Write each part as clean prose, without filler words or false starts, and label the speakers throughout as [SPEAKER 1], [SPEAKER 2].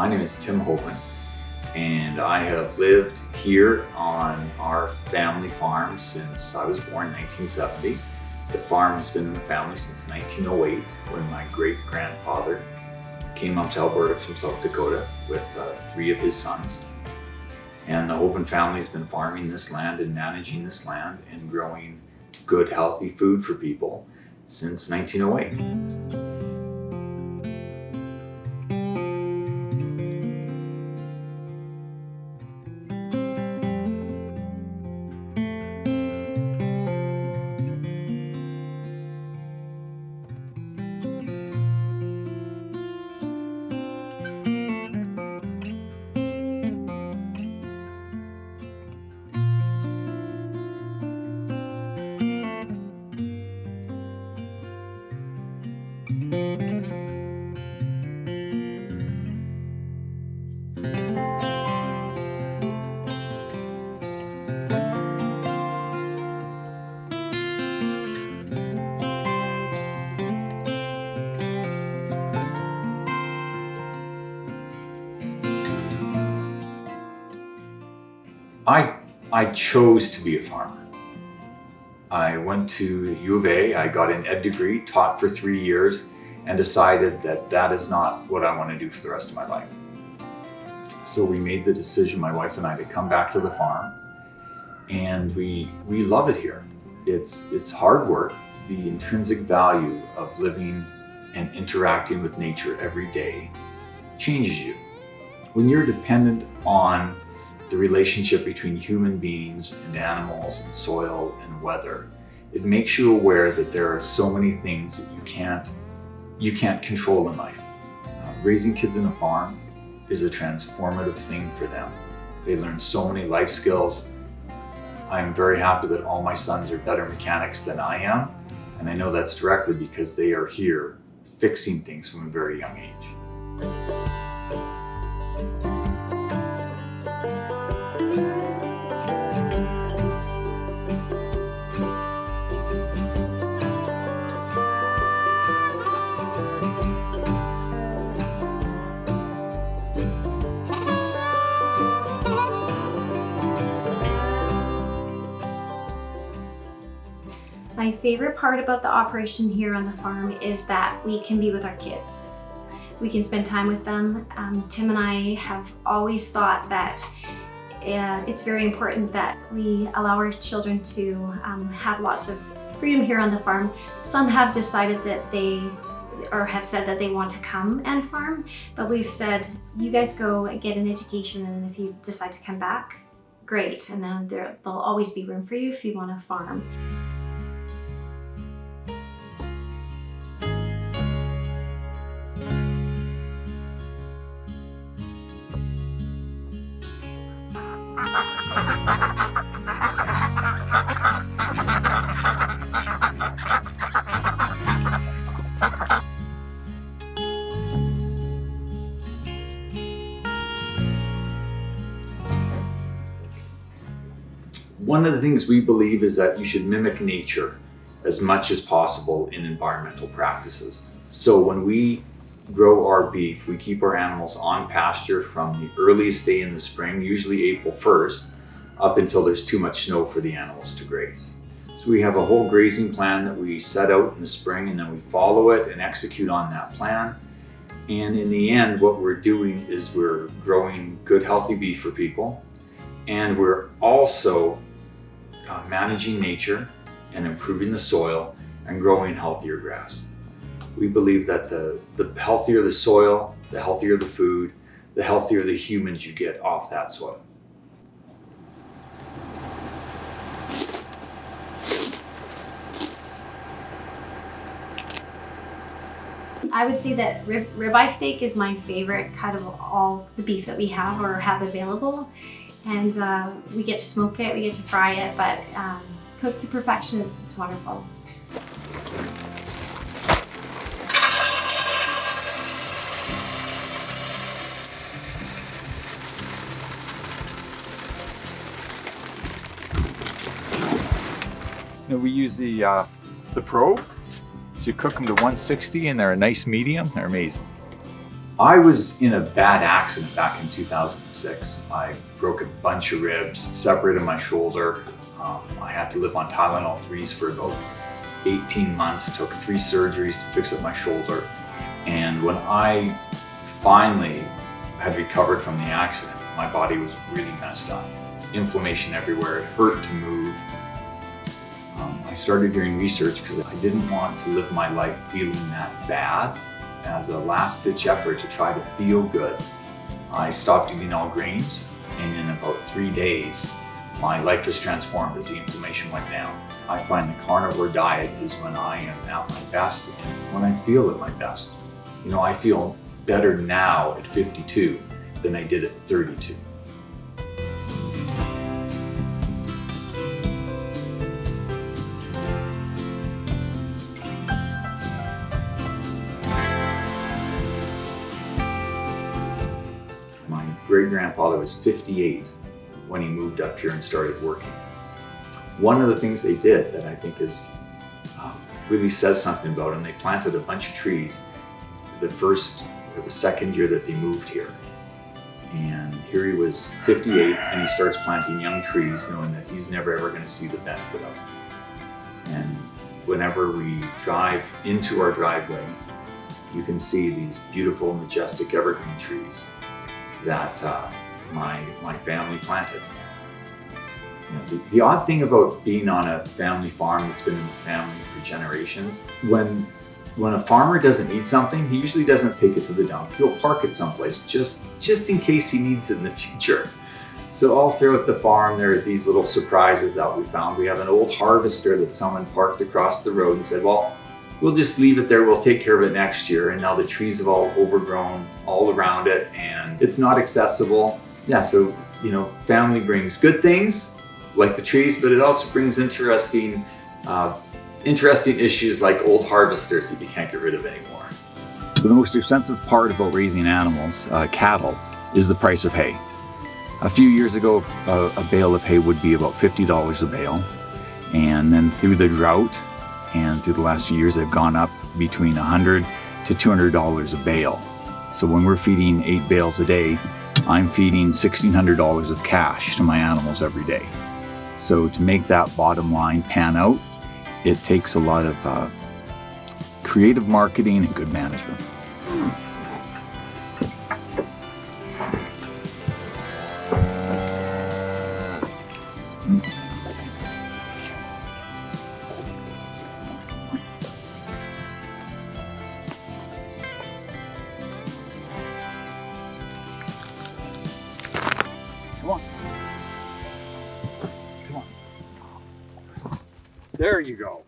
[SPEAKER 1] My name is Tim Hoven, and I have lived here on our family farm since I was born in 1970. The farm has been in the family since 1908, when my great-grandfather came up to Alberta from South Dakota with 3 of his sons. And the Hoven family has been farming this land and managing this land and growing good, healthy food for people since 1908. I chose to be a farmer. I went to U of A, I got an ed degree, taught for 3 years, and decided that that is not what I want to do for the rest of my life. So we made the decision, my wife and I, to come back to the farm, and we love it here. It's hard work. The intrinsic value of living and interacting with nature every day changes you. When you're dependent on the relationship between human beings and animals and soil and weather, it makes you aware that there are so many things that you can't control in life. Raising kids in a farm is a transformative thing for them. They learn so many life skills. I'm very happy that all my sons are better mechanics than I am, and I know that's directly because they are here fixing things from a very young age.
[SPEAKER 2] My favorite part about the operation here on the farm is that we can be with our kids. We can spend time with them. Tim and I have always thought that it's very important that we allow our children to have lots of freedom here on the farm. Some have decided that have said that they want to come and farm, but we've said, you guys go and get an education, and if you decide to come back, great. And then there'll always be room for you if you want to farm.
[SPEAKER 1] One of the things we believe is that you should mimic nature as much as possible in environmental practices. So when we grow our beef, we keep our animals on pasture from the earliest day in the spring, usually April 1st, up until there's too much snow for the animals to graze. So we have a whole grazing plan that we set out in the spring, and then we follow it and execute on that plan. And in the end, what we're doing is we're growing good, healthy beef for people, and we're also managing nature and improving the soil and growing healthier grass. We believe that the healthier the soil, the healthier the food, the healthier the humans you get off that soil.
[SPEAKER 2] I would say that ribeye steak is my favorite cut of all the beef that we have or have available. And we get to smoke it, we get to fry it, but cooked to perfection, it's wonderful.
[SPEAKER 3] We use the probe, so you cook them to 160 and they're a nice medium. They're amazing.
[SPEAKER 1] I was in a bad accident back in 2006. I broke a bunch of ribs, separated my shoulder. I had to live on Tylenol 3s for about 18 months, took 3 surgeries to fix up my shoulder. And when I finally had recovered from the accident, my body was really messed up. Inflammation everywhere, it hurt to move. I started doing research because I didn't want to live my life feeling that bad. As a last-ditch effort to try to feel good, I stopped eating all grains, and in about 3 days, my life was transformed as the inflammation went down. I find the carnivore diet is when I am at my best and when I feel at my best. You know, I feel better now at 52 than I did at 32. My great-grandfather was 58 when he moved up here and started working. One of the things they did that I think is really says something about him, they planted a bunch of trees the second year that they moved here. And here he was 58 and he starts planting young trees knowing that he's never ever going to see the benefit of it. And whenever we drive into our driveway, you can see these beautiful, majestic evergreen trees that my family planted. You know, the odd thing about being on a family farm that's been in the family for generations, when a farmer doesn't need something, he usually doesn't take it to the dump. He'll park it someplace just in case he needs it in the future. So all throughout the farm, there are these little surprises that we found. We have an old harvester that someone parked across the road and said, well, we'll just leave it there, we'll take care of it next year. And now the trees have all overgrown all around it and it's not accessible. Yeah, so, you know, family brings good things like the trees, but it also brings interesting issues like old harvesters that you can't get rid of anymore. So the most expensive part about raising animals, cattle, is the price of hay. A few years ago, a bale of hay would be about $50 a bale. And then through the drought and through the last few years, they've gone up between $100 to $200 a bale. So when we're feeding 8 bales a day, I'm feeding $1,600 of cash to my animals every day. So to make that bottom line pan out, it takes a lot of creative marketing and good management. Come on. Come on. There you go.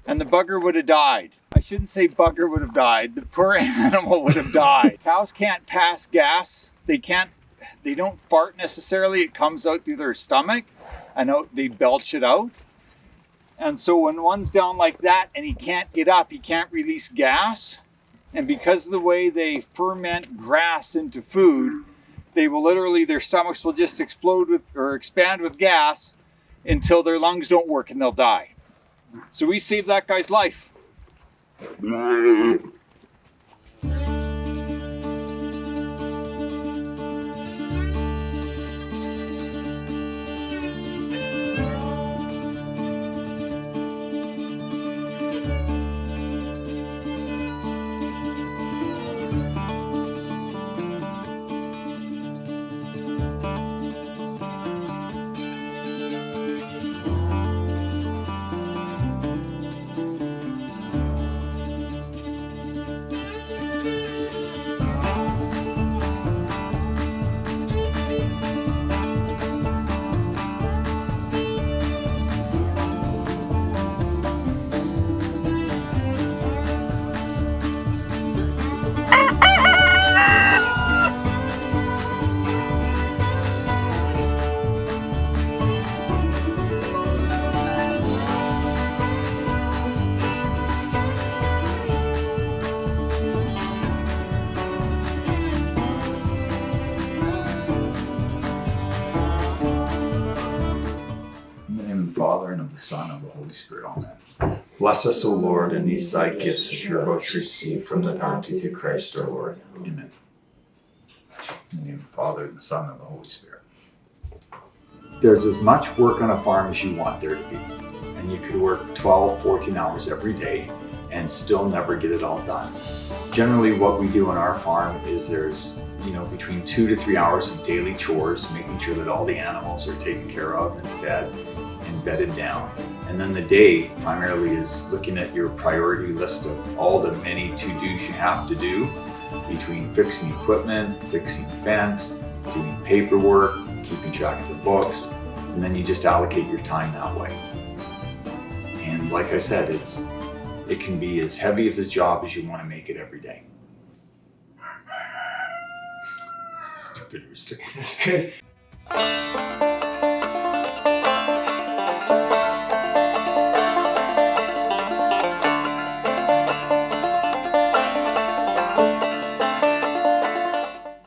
[SPEAKER 1] And the bugger would have died. I shouldn't say bugger would have died. The poor animal would have died. Cows can't pass gas. They don't fart necessarily. It comes out through their stomach and they belch it out. And so when one's down like that and he can't get up, he can't release gas. And because of the way they ferment grass into food, they will literally, their stomachs will just explode with or expand with gas until their lungs don't work and they'll die. So we saved that guy's life. In the name of the Father, and of the Son, and of the Holy Spirit, amen.
[SPEAKER 3] Bless us, O Lord, and these thy gifts which we are about to receive from the bounty through Christ our Lord.
[SPEAKER 1] Amen. In the name of the Father, and the Son, and the Holy Spirit. There's as much work on a farm as you want there to be. And you could work 12, 14 hours every day and still never get it all done. Generally, what we do on our farm is there's, between 2 to 3 hours of daily chores, making sure that all the animals are taken care of and fed and bedded down. And then the day primarily is looking at your priority list of all the many to-dos you have to do, between fixing equipment, fixing fence, doing paperwork, keeping track of the books, and then you just allocate your time that way. And like I said, it can be as heavy of a job as you want to make it every day. Stupid rooster.
[SPEAKER 3] That's good.